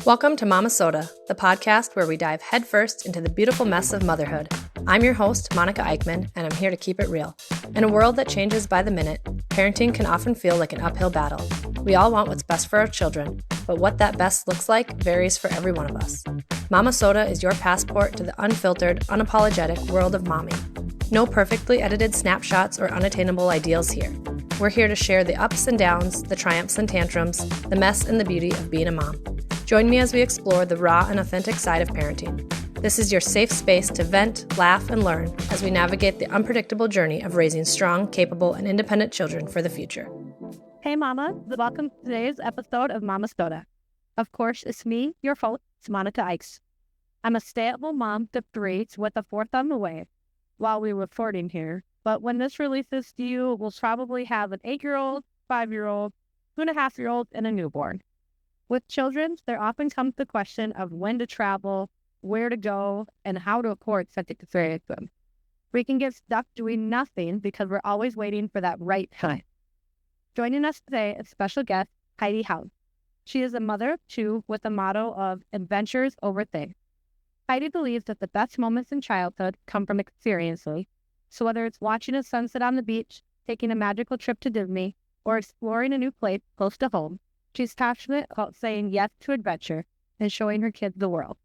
Welcome to Momma-Sota, the podcast where we dive headfirst into the beautiful mess of motherhood. I'm your host, Monica Eickman, and I'm here to keep it real. In a world that changes by the minute, parenting can often feel like an uphill battle. We all want what's best for our children, but what that best looks like varies for every one of us. Momma-Sota is your passport to the unfiltered, unapologetic world of mommy. No perfectly edited snapshots or unattainable ideals here. We're here to share the ups and downs, the triumphs and tantrums, the mess and the beauty of being a mom. Join me as we explore the raw and authentic side of parenting. This is your safe space to vent, laugh, and learn as we navigate the unpredictable journey of raising strong, capable, and independent children for the future. Hey Mama, welcome to today's episode of Momma-Sota. Of course, it's me, your host, Monica Eickman. I'm a stay-at-home mom to three with a fourth on the way while we're recording here. But when this releases to you, we'll probably have an 8-year-old, 5-year-old, 2.5-year-old, and a newborn. With children, there often comes the question of when to travel, where to go, and how to afford such experiences. We can get stuck doing nothing because we're always waiting for that right time. Joining us today is special guest Heidi Hauck. She is a mother of two with a motto of adventures over things. Heidi believes that the best moments in childhood come from experiences. So whether it's watching a sunset on the beach, taking a magical trip to Disney, or exploring a new place close to home, she's passionate about saying yes to adventure and showing her kids the world.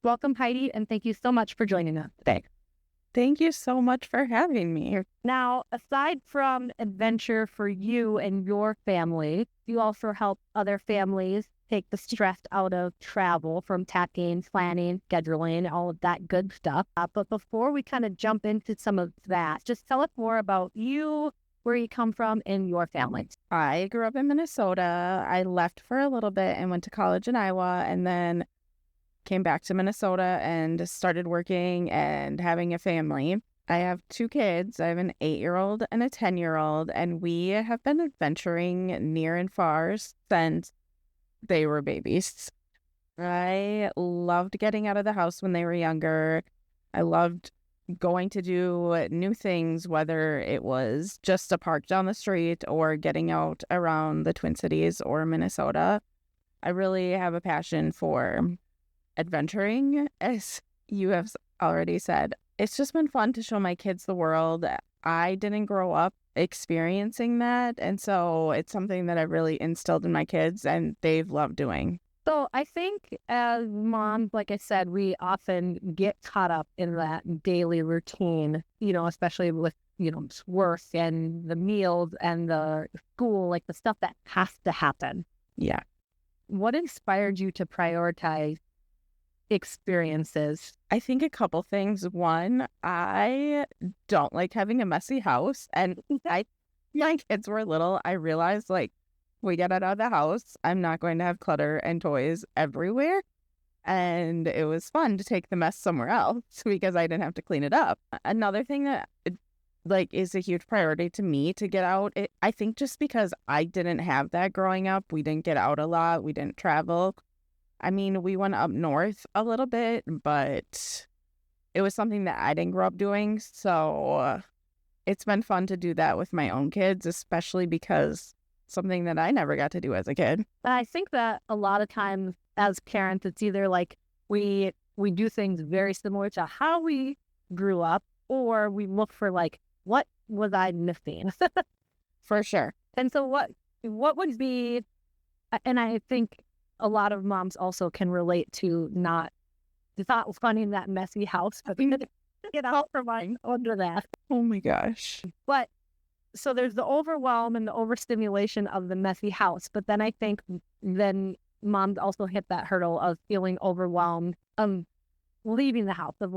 Welcome, Heidi, and thank you so much for joining us today. Thank you so much for having me. Now, aside from adventure for you and your family, you also help other families take the stress out of travel from packing, planning, scheduling, all of that good stuff. But before we kind of jump into some of that, just tell us more about you, where you come from, and your family. I grew up in Minnesota. I left for a little bit and went to college in Iowa, and then came back to Minnesota and started working and having a family. I have 2 kids. I have an 8-year-old and a 10-year-old, and we have been adventuring near and far since they were babies. I loved getting out of the house when they were younger. I loved going to do new things, whether it was just a park down the street or getting out around the Twin Cities or Minnesota. I really have a passion for adventuring, as you have already said. It's just been fun to show my kids the world. I didn't grow up experiencing that, and so it's something that I really instilled in my kids, and they've loved doing. So I think as moms, like I said, we often get caught up in that daily routine, especially with, work and the meals and the school, like the stuff that has to happen. Yeah. What inspired you to prioritize experiences? I think a couple things. One, I don't like having a messy house. And my kids were little, I realized, we get out of the house, I'm not going to have clutter and toys everywhere. And it was fun to take the mess somewhere else because I didn't have to clean it up. Another thing that is a huge priority to me to get out, I think just because I didn't have that growing up. We didn't get out a lot. We didn't travel. I mean, we went up north a little bit, but it was something that I didn't grow up doing. So it's been fun to do that with my own kids, especially because something that I never got to do as a kid. I think that a lot of times as parents, it's either we do things very similar to how we grew up, or we look for what was I missing? For sure. And so what would be, and I think a lot of moms also can relate to not finding that messy house, but get out from under that. Oh my gosh. But so there's the overwhelm and the overstimulation of the messy house. But then I think then moms also hit that hurdle of feeling overwhelmed, leaving the house, of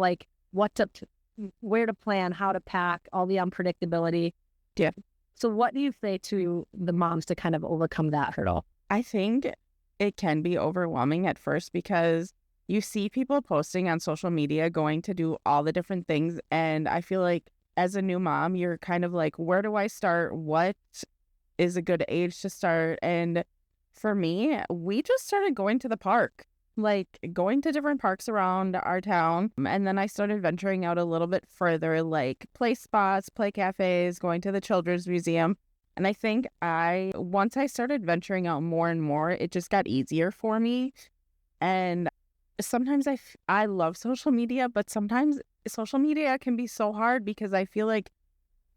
where to plan, how to pack, all the unpredictability. Yeah. So what do you say to the moms to kind of overcome that hurdle? I think it can be overwhelming at first because you see people posting on social media going to do all the different things. And I feel like as a new mom, you're kind of like, where do I start? What is a good age to start? And for me, we just started going to the park, going to different parks around our town. And then I started venturing out a little bit further, play spots, play cafes, going to the children's museum. And I think once I started venturing out more and more, it just got easier for me. And sometimes I love social media, but sometimes social media can be so hard because I feel like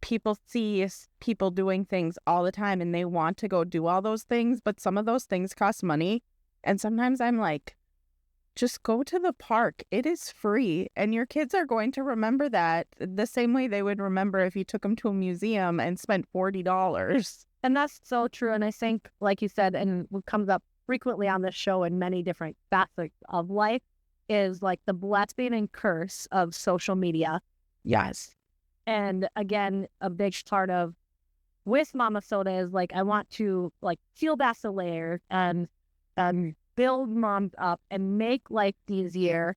people see people doing things all the time and they want to go do all those things, but some of those things cost money. And sometimes I'm like, just go to the park. It is free. And your kids are going to remember that the same way they would remember if you took them to a museum and spent $40. And that's so true. And I think, like you said, and what comes up frequently on this show in many different facets of life is like the blessing and curse of social media. Yes. And again, a big part of with Momma-Sota is like, I want to like peel back the layer and build moms up and make life easier.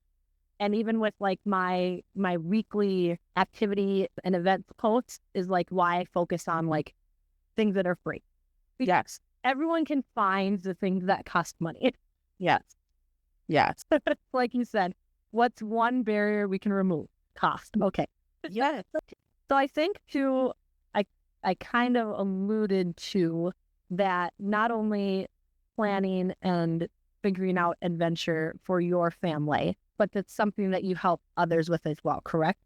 And even with like my weekly activity and events posts is like why I focus on like things that are free. Yes. Everyone can find the things that cost money. Yes. Yes. Like you said, what's one barrier we can remove? Cost. Okay. Yes. So I think too, I kind of alluded to that not only planning and figuring out adventure for your family, but that's something that you help others with as well, correct?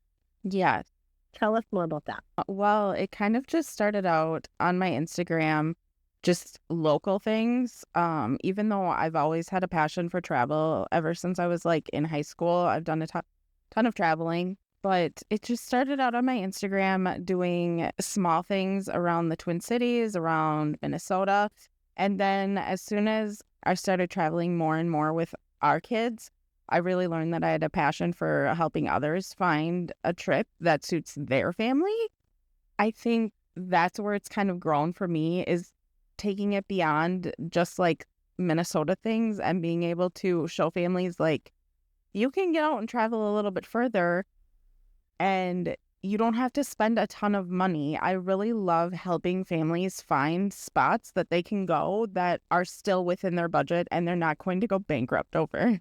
Yes. Tell us more about that. Well, it kind of just started out on my Instagram, just local things. Even though I've always had a passion for travel ever since I was like in high school, I've done a ton of traveling. But it just started out on my Instagram doing small things around the Twin Cities, around Minnesota. And then as soon as I started traveling more and more with our kids, I really learned that I had a passion for helping others find a trip that suits their family. I think that's where it's kind of grown for me, is taking it beyond just like Minnesota things and being able to show families like you can get out and travel a little bit further and you don't have to spend a ton of money. I really love helping families find spots that they can go that are still within their budget and they're not going to go bankrupt over.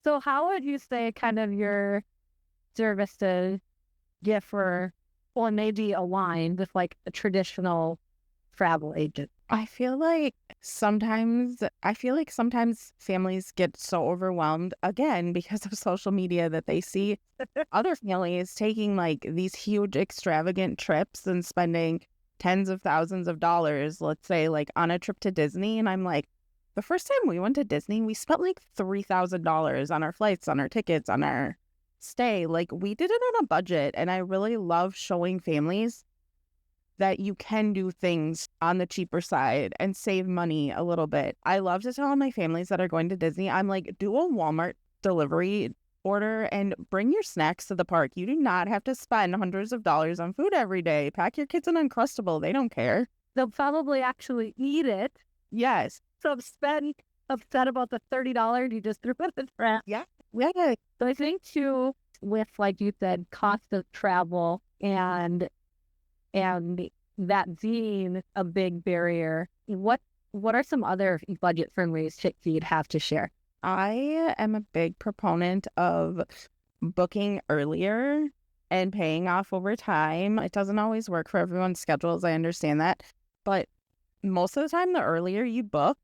So how would you say kind of your services differ or maybe aligned with like a traditional travel agent? I feel like sometimes families get so overwhelmed again because of social media that they see other families taking like these huge extravagant trips and spending tens of thousands of dollars, let's say like on a trip to Disney. And I'm like, the first time we went to Disney, we spent like $3,000 on our flights, on our tickets, on our stay. Like we did it on a budget. And I really love showing families that you can do things on the cheaper side and save money a little bit. I love to tell my families that are going to Disney, I'm like, do a Walmart delivery order and bring your snacks to the park. You do not have to spend hundreds of dollars on food every day. Pack your kids an Uncrustable. They don't care. They'll probably actually eat it. Yes. So upset about the $30 you just threw in the trash. Yeah. So I think too, with like you said, cost of travel and that being a big barrier, what are some other budget-friendly tips you'd have to share? I am a big proponent of booking earlier and paying off over time. It doesn't always work for everyone's schedules. I understand that. But most of the time, the earlier you book,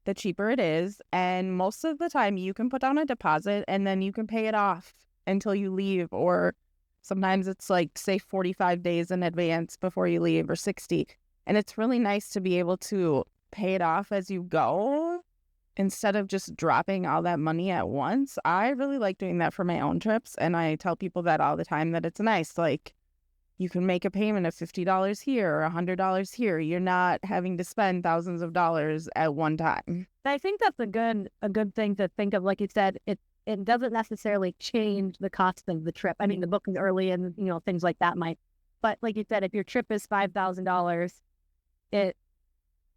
the cheaper it is. And most of the time, you can put down a deposit and then you can pay it off until you leave, or sometimes it's like, say, 45 days in advance before you leave, or 60. And it's really nice to be able to pay it off as you go instead of just dropping all that money at once. I really like doing that for my own trips. And I tell people that all the time, that it's nice. Like, you can make a payment of $50 here or $100 here. You're not having to spend thousands of dollars at one time. I think that's a good thing to think of. Like you said, it doesn't necessarily change the cost of the trip. I mean, the booking early and, things like that might. But like you said, if your trip is $5,000, it,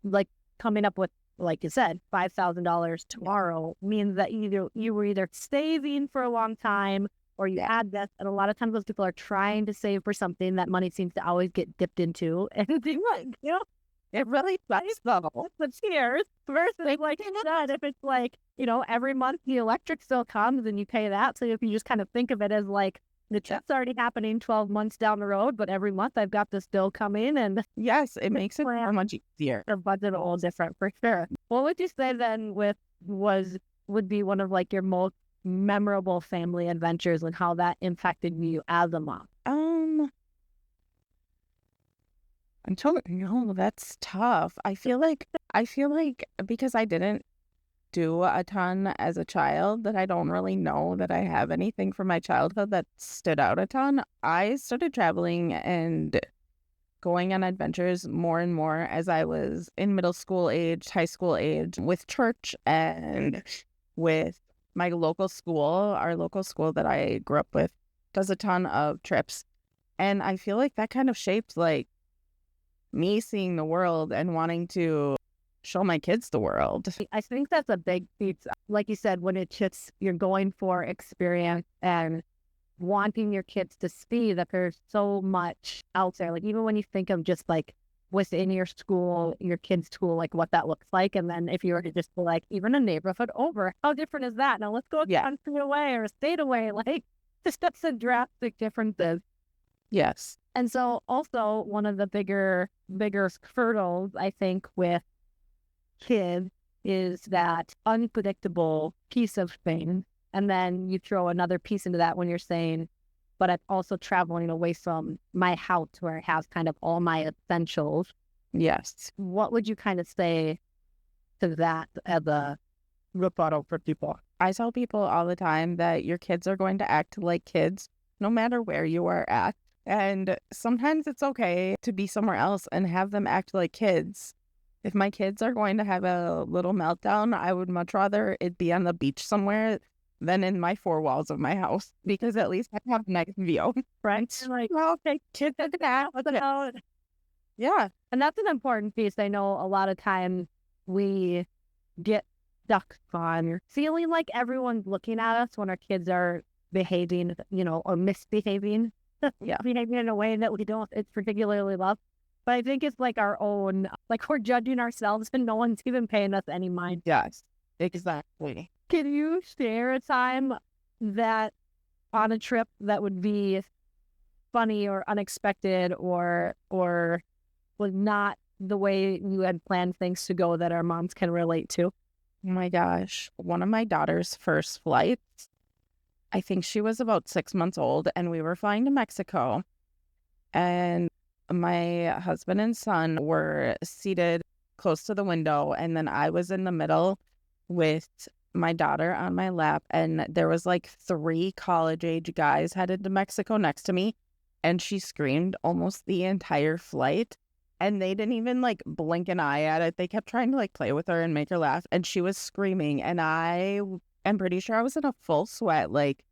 like, coming up with, like you said, $5,000 tomorrow means that you were either saving for a long time or you had this. And a lot of times those people are trying to save for something that money seems to always get dipped into. And they like, it really sucks though. The tears versus like you said, if it's like, every month the electric still comes and you pay that. So if you just kind of think of it as like The trip's already happening 12 months down the road, but every month I've got this bill coming and Yes, it makes it so much easier. the budget a little different for sure. What would you say then would be one of like your most memorable family adventures and how that impacted you as a mom? That's tough. I feel like because I didn't do a ton as a child, that I don't really know that I have anything from my childhood that stood out a ton. I started traveling and going on adventures more and more as I was in middle school age, high school age, with church and with my local school. Our local school that I grew up with does a ton of trips. And I feel like that kind of shaped like me seeing the world and wanting to show my kids the world. I think that's a big piece. Like you said, when it's just you're going for experience and wanting your kids to see that there's so much out there. Like even when you think of just like within your school, your kid's school, like what that looks like. And then if you were to just be like, even a neighborhood over, how different is that? Now let's go a country away or a state away. Like just that's a drastic differences. Yes. And so also one of the bigger hurdles, I think, with kids is that unpredictable piece of thing. And then you throw another piece into that when you're saying, but I'm also traveling away from my house where I have kind of all my essentials. Yes. What would you kind of say to that as a rebuttal for people? I tell people all the time that your kids are going to act like kids no matter where you are at. And sometimes it's okay to be somewhere else and have them act like kids. If my kids are going to have a little meltdown, I would much rather it be on the beach somewhere than in my four walls of my house, because at least I have a nice view. Right? Like, well, okay, kids at that. What the hell? Yeah. And that's an important piece. I know a lot of times we get stuck on feeling like everyone's looking at us when our kids are behaving, or misbehaving. Yeah. Behaving in a way that we don't particularly love. But I think it's like our own, like we're judging ourselves and no one's even paying us any mind. Yes, exactly. Can you share a time that on a trip that would be funny or unexpected or was not the way you had planned things to go that our moms can relate to? Oh my gosh. One of my daughter's first flights, I think she was about 6 months old, and we were flying to Mexico. And my husband and son were seated close to the window, and then I was in the middle with my daughter on my lap, and there was like 3 college-age guys headed to Mexico next to me, and she screamed almost the entire flight, and they didn't even like blink an eye at it. They kept trying to like play with her and make her laugh, and she was screaming, and I am pretty sure I was in a full sweat. Like,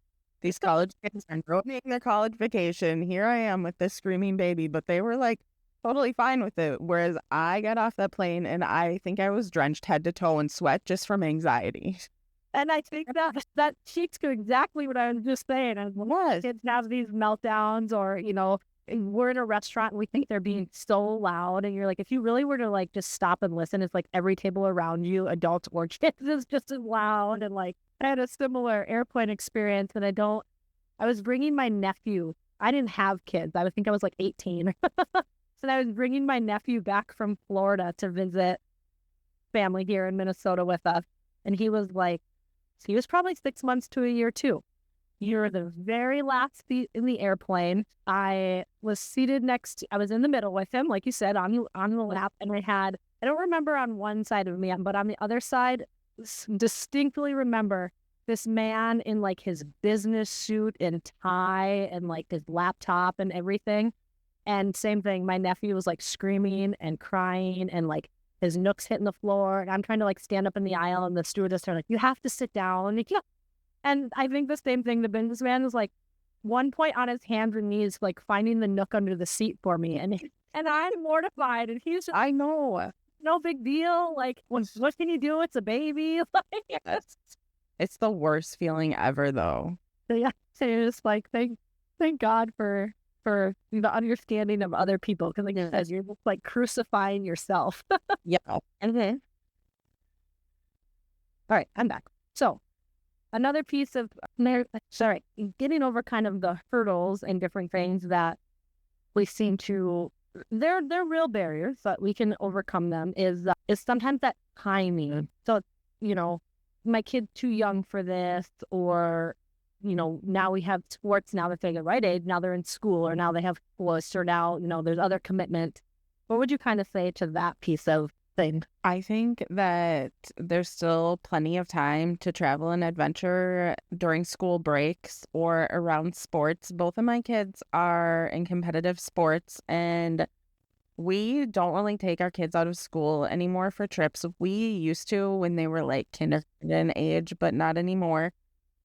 these college kids are ruining their college vacation. Here I am with this screaming baby, but they were like totally fine with it. Whereas I got off that plane and I think I was drenched head to toe in sweat just from anxiety. And I think that speaks to exactly what I was just saying. And when kids have these meltdowns, or, we're in a restaurant and we think they're being so loud, and you're like, if you really were to like just stop and listen, it's like every table around you, adults or kids, is just as loud. And like, I had a similar airplane experience, and I was bringing my nephew. I didn't have kids. I think I was like 18. So I was bringing my nephew back from Florida to visit family here in Minnesota with us. And he was probably 6 months to a year too. You're the very last seat in the airplane. I was seated I was in the middle with him, like you said, on the lap. And I don't remember on one side of me, but on the other side, distinctly remember this man in like his business suit and tie and like his laptop and everything. And same thing, my nephew was like screaming and crying and like his nooks hitting the floor. And I'm trying to like stand up in the aisle, and the stewardess are like, you have to sit down. And I think the same thing, the businessman was like one point on his hands and knees, like finding the nook under the seat for me. And I'm mortified. And he's just, I know, no big deal. Like, what can you do? It's a baby. Like, it's the worst feeling ever, though. So yeah, so you're just like, thank God for the understanding of other people, because like you said, you're just like crucifying yourself. Yeah. And then, all right, I'm back. So another piece of, getting over kind of the hurdles and different things that we seem to, they're real barriers, but we can overcome them is sometimes that timing. So, my kid's too young for this, or, now we have sports, now that they're the right age, now they're in school, or now they have fullest, or now, there's other commitment. What would you kind of say to that piece of thing? I think that there's still plenty of time to travel and adventure during school breaks or around sports. Both of my kids are in competitive sports, and we don't really take our kids out of school anymore for trips. We used to when they were like kindergarten age, but not anymore.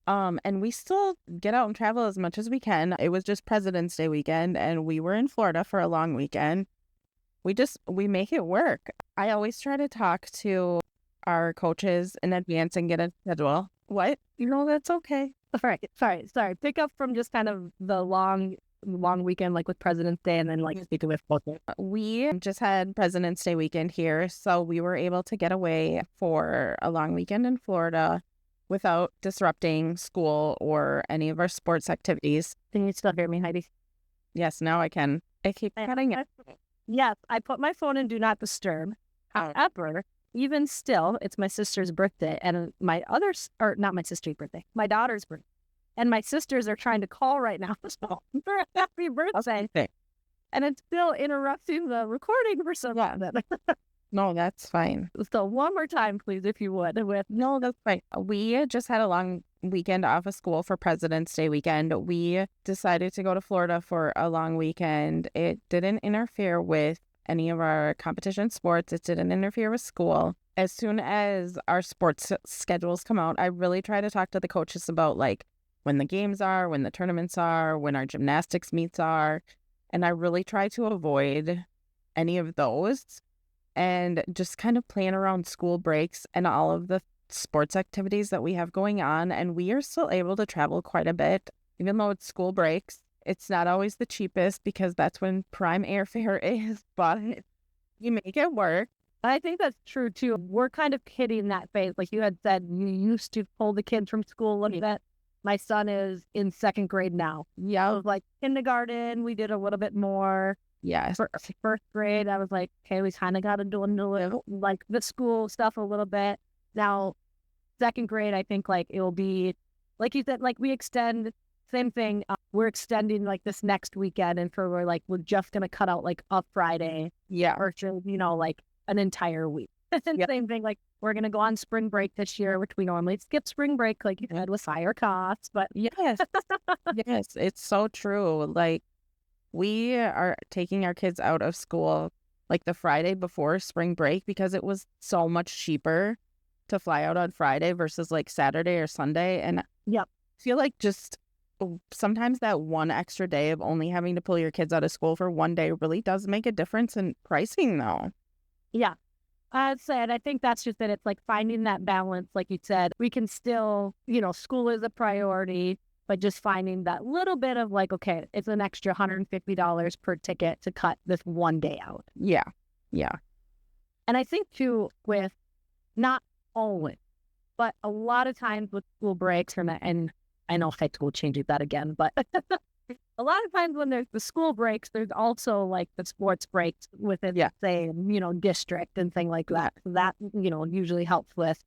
And we still get out and travel as much as we can. It was just President's Day weekend, and we were in Florida for a long weekend. We make it work. I always try to talk to our coaches in advance and get a schedule. What? That's okay. Sorry. Pick up from just kind of the long weekend, like with President's Day, and then like speaking with both. We just had President's Day weekend here, so we were able to get away for a long weekend in Florida without disrupting school or any of our sports activities. Can you still hear me, Heidi? Yes, now I can. I keep cutting it. Yes, I put my phone in Do Not Disturb. However, even still, it's my sister's birthday, and not my sister's birthday, my daughter's birthday. And my sisters are trying to call right now, so happy birthday. Okay. And it's still interrupting the recording for some reason. No, that's fine. So one more time, please, if you would. No, that's fine. We just had a long weekend off of school for President's Day weekend. We decided to go to Florida for a long weekend. It didn't interfere with any of our competition sports. It didn't interfere with school. As soon as our sports schedules come out, I really try to talk to the coaches about like when the games are, when the tournaments are, when our gymnastics meets are. And I really try to avoid any of those and just kind of plan around school breaks and all of the sports activities that we have going on. And we are still able to travel quite a bit, even though it's school breaks. It's not always the cheapest because that's when prime airfare is, but you make it work. I think that's true too. We're kind of hitting that phase. Like you had said, you used to pull the kids from school. Look at that. My son is in second grade now. Yeah. So like kindergarten, we did a little bit more. Yes. First grade, I was like, okay, we kind of got to do like the school stuff a little bit. Now, second grade, I think like it will be, like you said, like we extend, same thing. We're extending like this next weekend, and we're just going to cut out like a Friday. Yeah. Or, like an entire week. Yep. Same thing, like we're going to go on spring break this year, which we normally skip spring break, like you said, with higher costs. But yes, yes, it's so true. Like, we are taking our kids out of school like the Friday before spring break because it was so much cheaper to fly out on Friday versus like Saturday or Sunday. And yep. I feel like just sometimes that one extra day of only having to pull your kids out of school for one day really does make a difference in pricing though. Yeah. I think that's just it. It's like finding that balance. Like you said, we can still, school is a priority, but just finding that little bit of like, okay, it's an extra $150 per ticket to cut this one day out. Yeah. Yeah. And I think too, with not always, but a lot of times with school breaks, and I know high school changes that again, but a lot of times when there's the school breaks, there's also like the sports breaks within the same, district and thing like that. That, usually helps with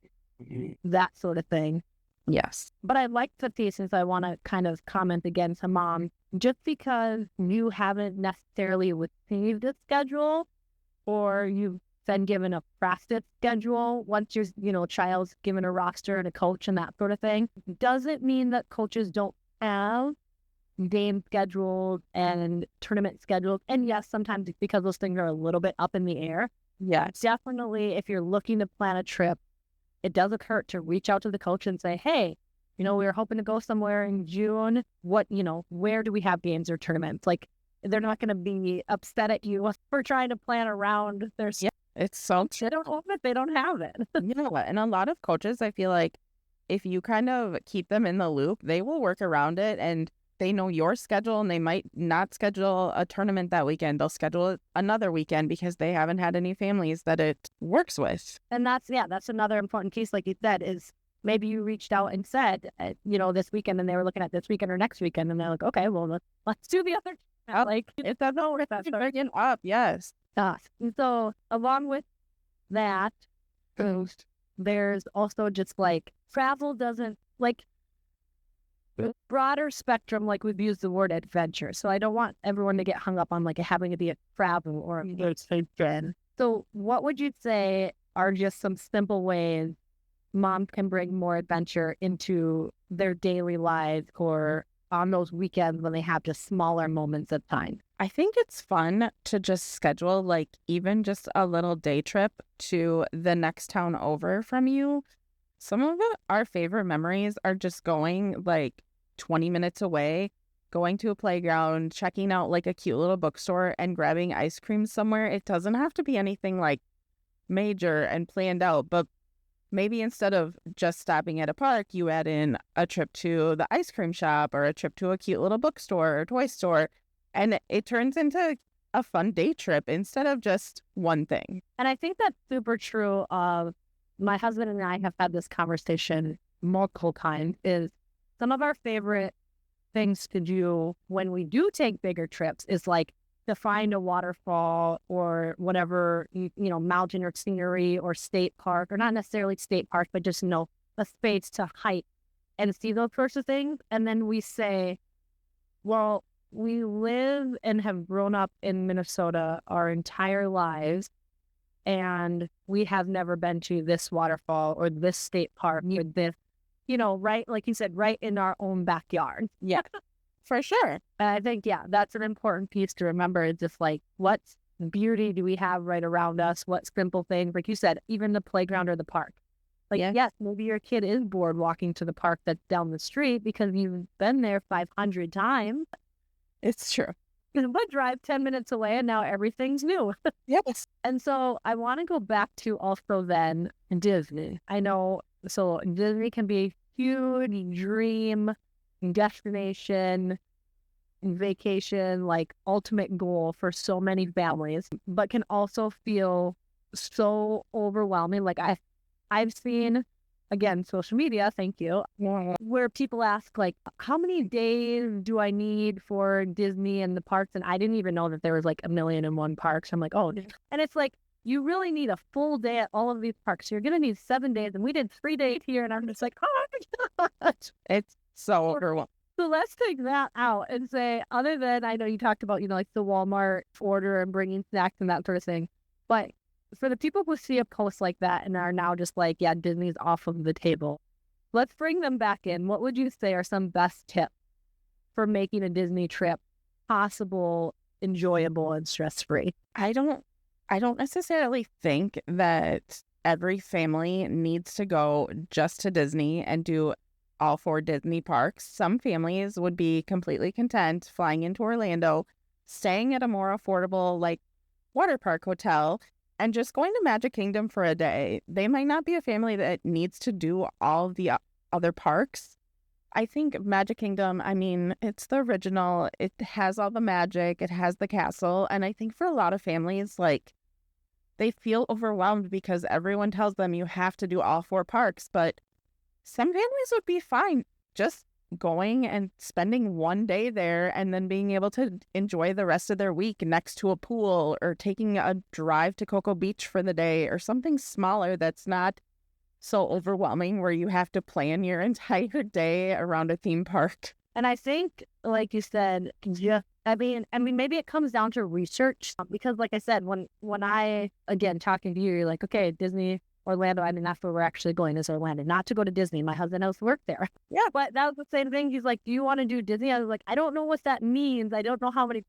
that sort of thing. Yes. But I like the pieces. I want to kind of comment again to mom, just because you haven't necessarily received a schedule or you've been given a practice schedule, once your, child's given a roster and a coach and that sort of thing, doesn't mean that coaches don't have game schedules and tournament schedules. And yes, sometimes because those things are a little bit up in the air. Yeah. Definitely, if you're looking to plan a trip, it doesn't hurt to reach out to the coach and say, hey, we were hoping to go somewhere in June. What, where do we have games or tournaments? Like, they're not going to be upset at you for trying to plan around their stuff. Yeah, it's so They don't have it. They don't have it. And a lot of coaches, I feel like if you kind of keep them in the loop, they will work around it, and they know your schedule, and they might not schedule a tournament that weekend. They'll schedule it another weekend because they haven't had any families that it works with. And that's another important piece, like you said, is maybe you reached out and said, this weekend, and they were looking at this weekend or next weekend, and they're like, okay, well, let's do the other. Like, it doesn't work. That's starting up. Yes. And so along with that, there's also just like travel doesn't like broader spectrum. Like we've used the word adventure, so I don't want everyone to get hung up on like having to be a travel or a vacation. So what would you say are just some simple ways mom can bring more adventure into their daily lives or on those weekends when they have just smaller moments of time? I think it's fun to just schedule like even just a little day trip to the next town over from you. Some of our favorite memories are just going like 20 minutes away, going to a playground, checking out like a cute little bookstore and grabbing ice cream somewhere. It doesn't have to be anything like major and planned out, but maybe instead of just stopping at a park, you add in a trip to the ice cream shop or a trip to a cute little bookstore or toy store. And it turns into a fun day trip instead of just one thing. And I think that's super true. My husband and I have had this conversation multiple times, is some of our favorite things to do when we do take bigger trips is like to find a waterfall or whatever, mountain or scenery or state park, or not necessarily state park, but just, a space to hike and see those sorts of things. And then we say, well, we live and have grown up in Minnesota our entire lives, and we have never been to this waterfall or this state park or this, right, like you said, right in our own backyard. Yeah, for sure. And I think, that's an important piece to remember. It's just like, what beauty do we have right around us? What simple things, like you said, even the playground or the park. Like, yes, maybe your kid is bored walking to the park that's down the street because you've been there 500 times. It's true. But drive 10 minutes away and now everything's new. Yes. And so I want to go back to also then Disney. I know, so Disney can be a huge dream, destination, vacation, like ultimate goal for so many families, but can also feel so overwhelming. Like I've seen, again, social media, thank you, where people ask, like, how many days do I need for Disney and the parks? And I didn't even know that there was like 1,000,001 parks. I'm like, oh, and it's like, you really need a full day at all of these parks. You're going to need 7 days, and we did 3 days here. And I'm just like, oh my gosh. It's so overwhelming. So let's take that out and say, other than, I know you talked about, like the Walmart order and bringing snacks and that sort of thing, but for the people who see a post like that and are now just like, yeah, Disney's off of the table, let's bring them back in. What would you say are some best tips for making a Disney trip possible, enjoyable, and stress-free? I don't necessarily think that every family needs to go just to Disney and do all 4 Disney parks. Some families would be completely content flying into Orlando, staying at a more affordable, like, water park hotel, and just going to Magic Kingdom for a day. They might not be a family that needs to do all the other parks. I think Magic Kingdom, I mean, it's the original. It has all the magic. It has the castle. And I think for a lot of families, like, they feel overwhelmed because everyone tells them you have to do all 4 parks. But some families would be fine just going and spending one day there and then being able to enjoy the rest of their week next to a pool or taking a drive to Cocoa Beach for the day or something smaller that's not so overwhelming where you have to plan your entire day around a theme park. And I think, like you said, I mean, maybe it comes down to research because, like I said, when I, again, talking to you, you're like, okay, Disney, Orlando, I mean, that's where we're actually going is Orlando, not to go to Disney. My husband else worked there. Yeah, but that was the same thing. He's like, do you want to do Disney? I was like, I don't know what that means. I don't know how many.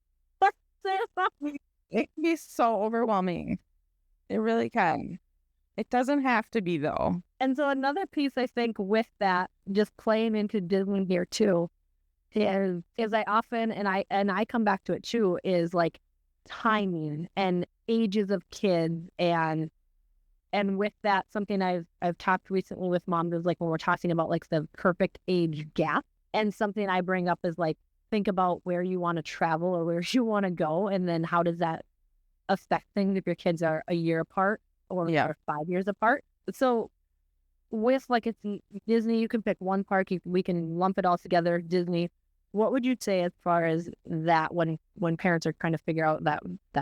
It can be so overwhelming. It really can. It doesn't have to be, though. And so another piece, I think, with that, just playing into Disney here too, is I often, and I come back to it too, is like timing and ages of kids and with that, something I've talked recently with moms is like when we're talking about like the perfect age gap, and something I bring up is like, think about where you want to travel or where you want to go, and then how does that affect things if your kids are a year apart or 5 years apart. So with like it's Disney, you can pick one park, we can lump it all together, Disney. What would you say as far as that when parents are trying to figure out that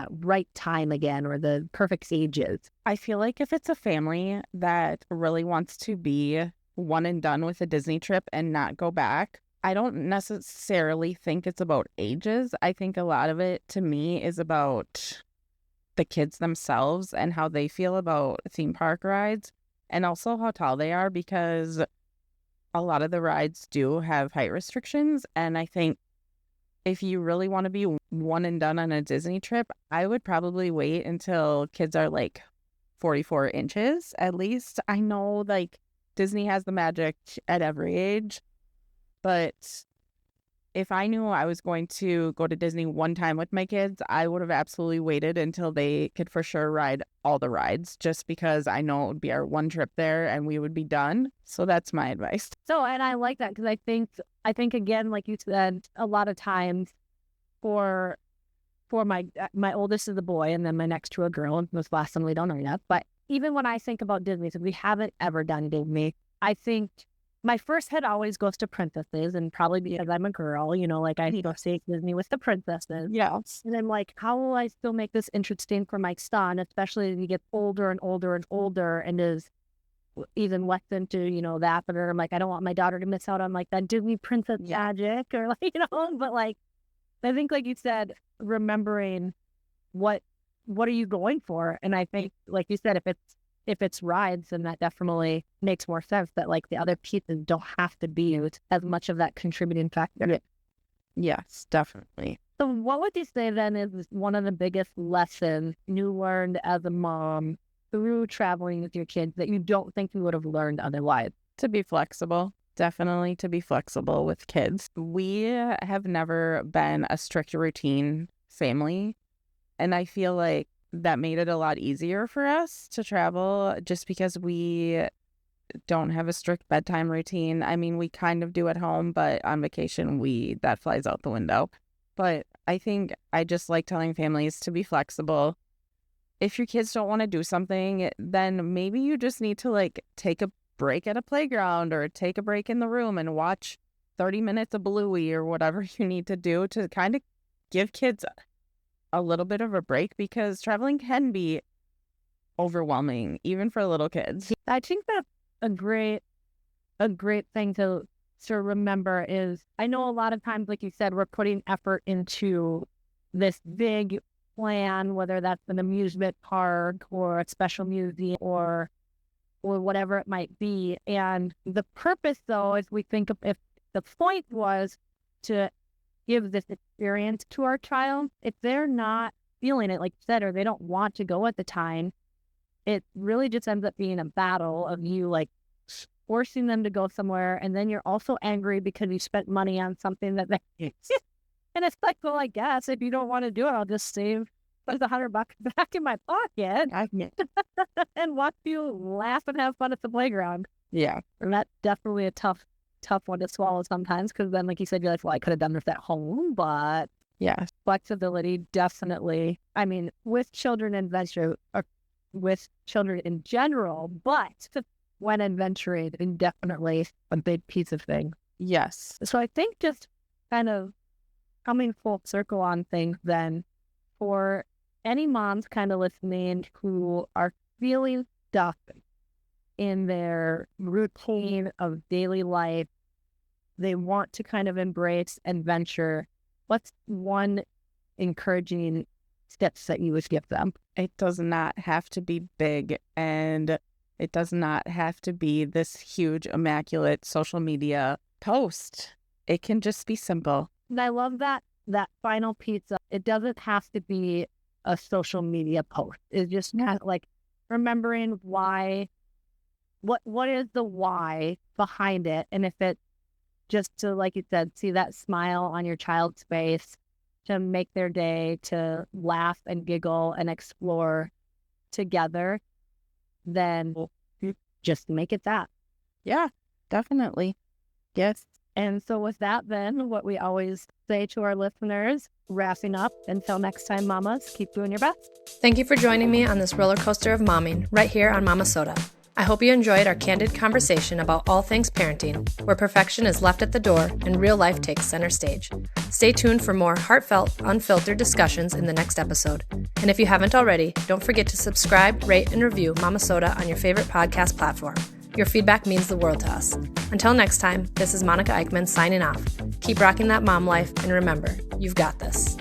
right time again or the perfect ages? I feel like if it's a family that really wants to be one and done with a Disney trip and not go back, I don't necessarily think it's about ages. I think a lot of it to me is about the kids themselves and how they feel about theme park rides and also how tall they are, because a lot of the rides do have height restrictions. And I think if you really want to be one and done on a Disney trip, I would probably wait until kids are like 44 inches at least. I know like Disney has the magic at every age, but if I knew I was going to go to Disney one time with my kids, I would have absolutely waited until they could for sure ride all the rides, just because I know it would be our one trip there and we would be done. So that's my advice. So, and I like that because I think again, like you said, a lot of times for my oldest is a boy and then my next two are a girl, and this last one we don't know yet. But even when I think about Disney, so we haven't ever done Disney, I think my first head always goes to princesses, and probably because I'm a girl, you know, like I go see Disney with the princesses. Yes. And I'm like, how will I still make this interesting for my son, especially as he gets older and older and older and is even less into, you know, that. But I'm like, I don't want my daughter to miss out on like that Disney princess magic or like, you know, but like, I think like you said, remembering what are you going for? And I think, like you said, if it's rides, then that definitely makes more sense that like the other pieces don't have to be as much of that contributing factor. Yes, definitely. So what would you say then is one of the biggest lessons you learned as a mom through traveling with your kids that you don't think you would have learned otherwise? To be flexible. Definitely to be flexible with kids. We have never been a strict routine family, and I feel like that made it a lot easier for us to travel just because we don't have a strict bedtime routine. I mean, we kind of do at home, but on vacation, that flies out the window. But I think I just like telling families to be flexible. If your kids don't want to do something, then maybe you just need to like take a break at a playground or take a break in the room and watch 30 minutes of Bluey or whatever you need to do to kind of give kids a little bit of a break, because traveling can be overwhelming, even for little kids. I think that's a great thing to remember is, I know a lot of times, like you said, we're putting effort into this big plan, whether that's an amusement park or a special museum or whatever it might be. And the purpose, though, is we think if the point was to give this experience to our child, if they're not feeling it, like you said, or they don't want to go at the time, it really just ends up being a battle of you like forcing them to go somewhere, and then you're also angry because you spent money on something that they and it's like, well, I guess if you don't want to do it, I'll just save $100 back in my pocket and watch you laugh and have fun at the playground. Yeah. And that's definitely a tough one to swallow sometimes, because then, like you said, you're like, well, I could have done this at home, but yeah, flexibility definitely. I mean, with children adventure, or with children in general, but when adventuring, definitely a big piece of thing. Yes. So I think just kind of coming full circle on things then, for any moms kind of listening who are feeling stuck in their routine of daily life, they want to kind of embrace adventure, what's one encouraging steps that you would give them? It does not have to be big, and it does not have to be this huge, immaculate social media post. It can just be simple. And I love that final piece. It doesn't have to be a social media post. It's just kind of like remembering why, what is the why behind it. And if it's just to, like you said, see that smile on your child's face, to make their day, to laugh and giggle and explore together, then just make it that. Yeah, definitely. Yes. And so with that, then, what we always say to our listeners, wrapping up, until next time, mamas, keep doing your best. Thank you for joining me on this roller coaster of momming right here on Momma-Sota. I hope you enjoyed our candid conversation about all things parenting, where perfection is left at the door and real life takes center stage. Stay tuned for more heartfelt, unfiltered discussions in the next episode. And if you haven't already, don't forget to subscribe, rate, and review Momma-Sota on your favorite podcast platform. Your feedback means the world to us. Until next time, this is Monica Eickman signing off. Keep rocking that mom life, and remember, you've got this.